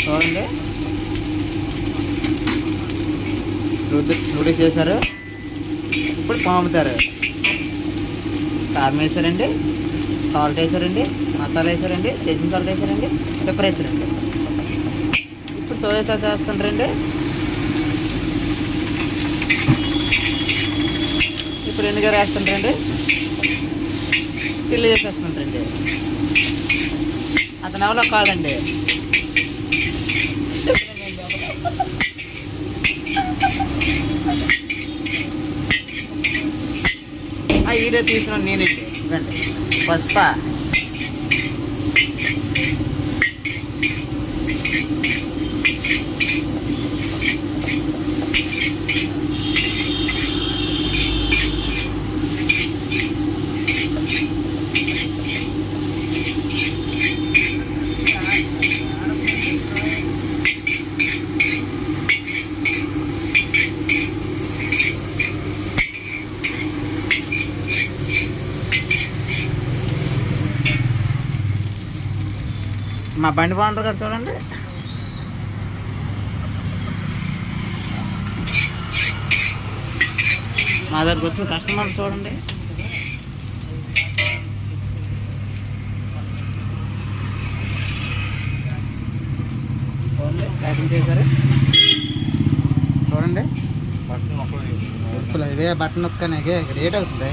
చూడండి, నూడిల్స్ చేశారు. ఇప్పుడు పాముతారు. కారం వేసారండి, సాల్ట్ వేసారండి, మసాలా వేసారండి, సీజన్ సాల్ట్ వేసారండి, పెప్పర్ వేసారండి. ఇప్పుడు సోయా సాస్ వేస్తుంటారండి. ఇప్పుడు ఎన్నిగారు వేస్తుంటారండి, చిల్లీ చేసేస్తుంటారండి. అతను ఎవరో కాదండి, ఆ వీడియో తీసిన నేనండి. రండి, పుష్ప. మా బండి బాగుంటుంది కదా చూడండి. మా దగ్గరకు వచ్చిన కస్టమర్లు చూడండి. ప్యాకింగ్ చేశారు చూడండి. ఇదే బట్టన్ నొక్కనే రేట్ అవుతుంది.